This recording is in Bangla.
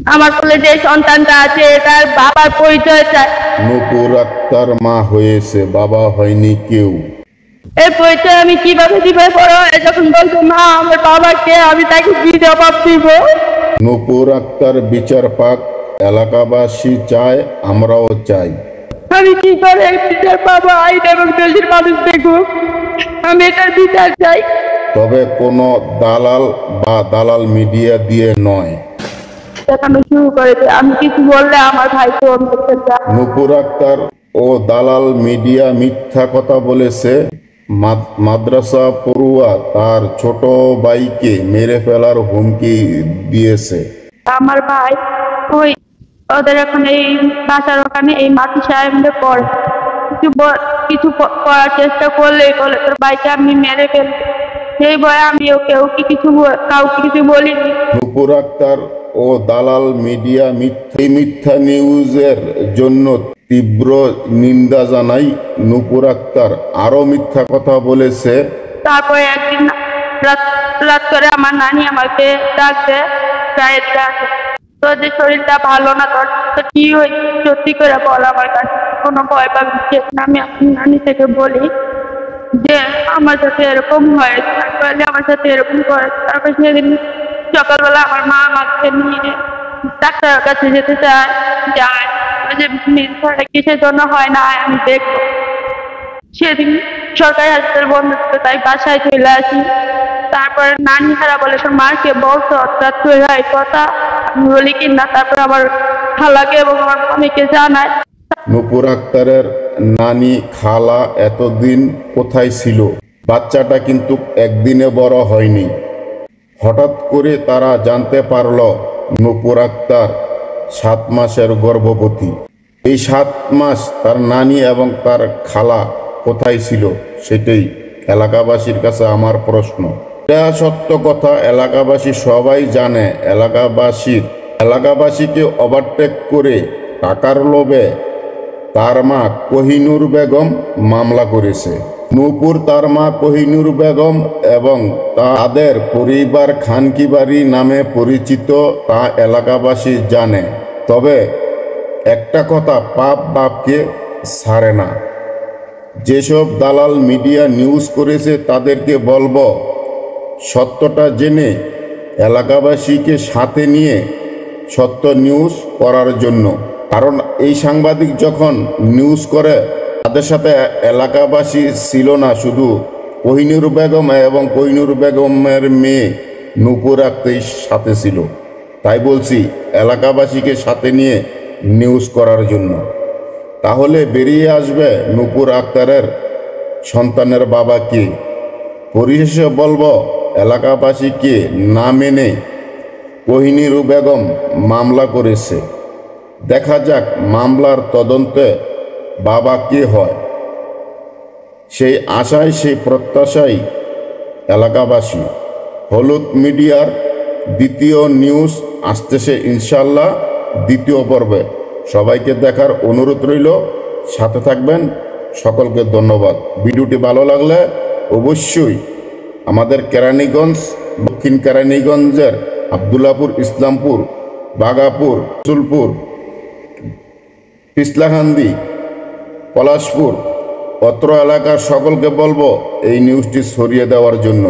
আমার কোলে যে সন্তানটা আছে তার বাবার পরিচয় চাই। নূপুর আক্তার মা হয়েছে, বাবা হয়নি কেউ। এই পরিচয় আমি কিভাবে দিব? বড় হয়ে যখন বলতো মা আমার বাবাকে, আমি তাকে কি জবাব দিব? নূপুর আক্তার বিচার পাক, এলাকাবাসী চায়, আমরাও চাই। আমি কি করে বিচার পাবো? আইন এবং দেশের মানুষ দেখুক, আমি এটার বিচার চাই। তবে কোনো দালাল বা দালাল মিডিয়া দিয়ে নয়। দেখানো শুরু করেছে, আমি কিছু বললে আমার ভাই তো নূপুর আক্তার ও দালাল মিডিয়া মিথ্যা কথা বলেছে। মাদ্রাসা পড়ুয়া তার ছোট ভাইকে মেরে ফেলার হুমকি দিয়েছে। আমার ভাই ওই ওদের এখন এই বাসার ওখানে এই মাটি সাহেবদের পড়ে, কিছু করার চেষ্টা করলে বলে তোর ভাইকে আমি মেরে ফেলবো। সেই ভয়ে আমি কাউকে কিছু বলিনি। নূপুর আক্তার ও দালাল মিডিয়া মিথ্যা নিউজের জন্য তীব্র নিন্দা জানাই। নূপুর আক্তার আরো মিথ্যা কথা বলেছে। তারপরে একদিন রাত করে আমার নানি আমাকে ডাক দেয়, তোর যে শরীরটা ভালো না, তোর তো কি হয়েছে সত্যি করে বল আমার কাছে, কোনো ভয় পাবি না। আমি নানি থেকে বলি যে আমার সাথে এরকম হয়, আমার সাথে এরকম করে। তারপর সেদিন সকালবেলা আমার মা আমাকে নিয়ে ডাক্তারের কাছে যেতে যায়, যে কিসের জন্য হয় না আমি দেখবো। সেদিন সরকারি হাসপাতাল বন্ধ ছিল, তাই বাসায় চলে আসি। তারপরে নানি হারা বলে তোর মাকে বলতো এই কথা, আমি বলি কি না। তারপর আমার খালাকে এবং আমার মামিকে জানায়। নূপুর আক্তারের নানি খালা এতদিন কোথায় ছিল? বাচ্চাটা কিন্তু একদিনে বড় হয়নি। হঠাৎ করে তারা জানতে পারল নূপুর আক্তার 7 মাসের গর্ভবতী। এই 7 মাস তার নানি এবং তার খালা কোথায় ছিল, সেটাই এলাকাবাসীর কাছে আমার প্রশ্ন। এটা সত্য কথা, এলাকাবাসী সবাই জানে। এলাকাবাসীকে ওভারটেক করে টাকার লোভে তার মা কোহিনুর বেগম মামলা করেছে। নূপুর, তার মা কোহিনুর বেগম এবং তাদের পরিবার খানকিবাড়ি নামে পরিচিত, তা এলাকাবাসী জানে। তবে একটা কথা, পাপ বাপকে ছাড়ে না। যেসব দালাল মিডিয়া নিউজ করেছে তাদেরকে বলবো সত্যটা জেনে এলাকাবাসীকে সাথে নিয়ে সত্য নিউজ করার জন্য। কারণ এই সাংবাদিক যখন নিউজ করে তাদের সাথে এলাকাবাসী ছিল না, শুধু কোহিনুর বেগম এবং কোহিনুর বেগমের মেয়ে নূপুর আক্তার সাথে ছিল। তাই বলছি এলাকাবাসীকে সাথে নিয়ে নিউজ করার জন্য। তাহলে বেরিয়ে আসবে নূপুর আক্তারের সন্তানের বাবা কে। পরিশেষে বলবো এলাকাবাসীকে না মেনে কোহিনুর বেগম মামলা করেছে। দেখা যাক মামলার তদন্তে বাবা কে হয়। সেই আশায়, সেই প্রত্যাশাই এলাকাবাসী। হলুদ মিডিয়ার দ্বিতীয় নিউজ আসতেছে ইনশাল্লাহ, দ্বিতীয় পর্বে। সবাইকে দেখার অনুরোধ রইল, সাথে থাকবেন। সকলকে ধন্যবাদ। ভিডিওটি ভালো লাগলে অবশ্যই আমাদের কেরানীগঞ্জ, দক্ষিণ কেরানীগঞ্জের আবদুল্লাপুর, ইসলামপুর, বাগাপুর, রসুলপুর, পিছলাকান্দি, পলাশপুর, অত্র এলাকার সকলকে বলবো এই নিউজটি ছড়িয়ে দেওয়ার জন্য।